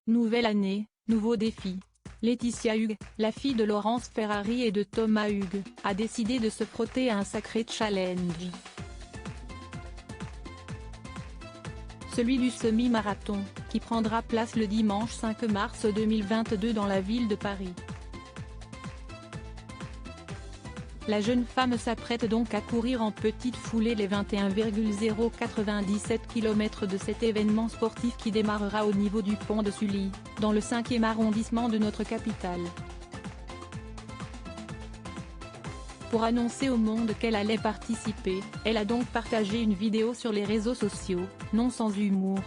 Nouvelle année, nouveaux défis. Laetitia Hughes, la fille de Laurence Ferrari et de Thomas Hughes, a décidé de se frotter à un sacré challenge. Celui du semi-marathon, qui prendra place le dimanche 5 mars 2022 dans la ville de Paris. La jeune femme s'apprête donc à courir en petite foulée les 21,097 km de cet événement sportif qui démarrera au niveau du pont de Sully, dans le 5e arrondissement de notre capitale. Pour annoncer au monde qu'elle allait participer, elle a donc partagé une vidéo sur les réseaux sociaux, non sans humour.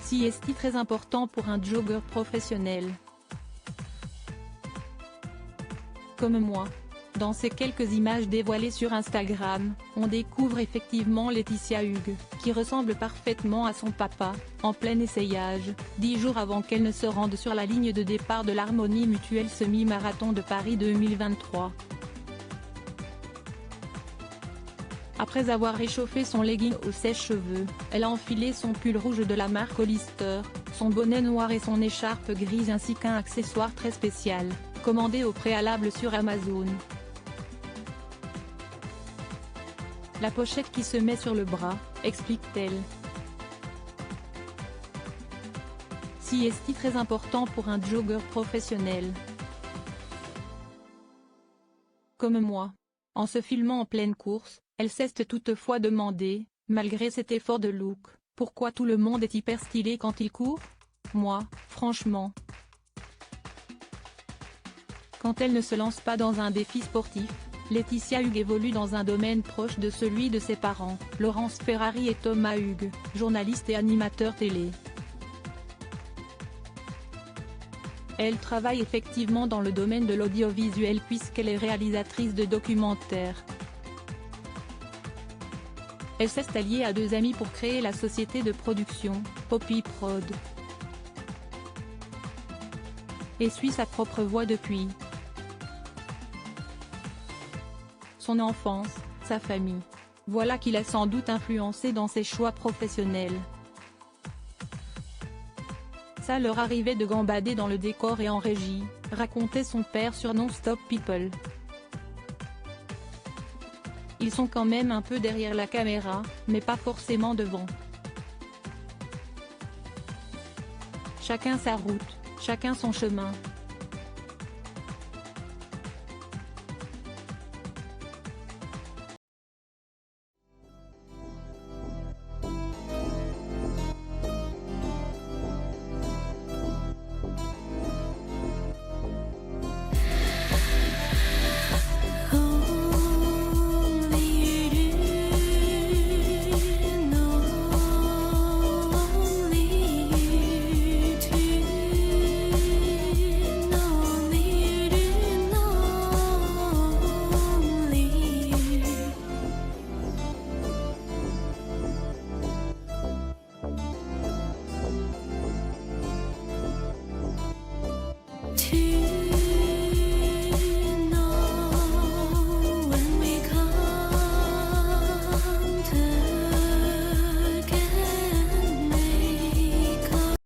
Si est-il très important pour un jogger professionnel comme moi. Dans ces quelques images dévoilées sur Instagram, on découvre effectivement Laetitia Hughes, qui ressemble parfaitement à son papa, en plein essayage, 10 jours avant qu'elle ne se rende sur la ligne de départ de l'Harmonie Mutuelle Semi-Marathon de Paris 2023. Après avoir réchauffé son legging au sèche-cheveux, elle a enfilé son pull rouge de la marque Hollister, son bonnet noir et son écharpe grise ainsi qu'un accessoire très spécial, commandé au préalable sur Amazon. La pochette qui se met sur le bras, explique-t-elle. Si est-il très important pour un jogger professionnel comme moi. En se filmant en pleine course, elle s'est toutefois demandé, malgré cet effort de look, pourquoi tout le monde est hyper stylé quand il court ? Moi, franchement. Quand elle ne se lance pas dans un défi sportif, Laetitia Hughes évolue dans un domaine proche de celui de ses parents, Laurence Ferrari et Thomas Hughes, journalistes et animateurs télé. Elle travaille effectivement dans le domaine de l'audiovisuel puisqu'elle est réalisatrice de documentaires. Elle s'est alliée à 2 amis pour créer la société de production, Poppy Prod. Et suit sa propre voie depuis. Son enfance, sa famille. Voilà qui l'a sans doute influencé dans ses choix professionnels. Ça leur arrivait de gambader dans le décor et en régie, racontait son père sur Non-Stop People. Ils sont quand même un peu derrière la caméra, mais pas forcément devant. Chacun sa route, chacun son chemin.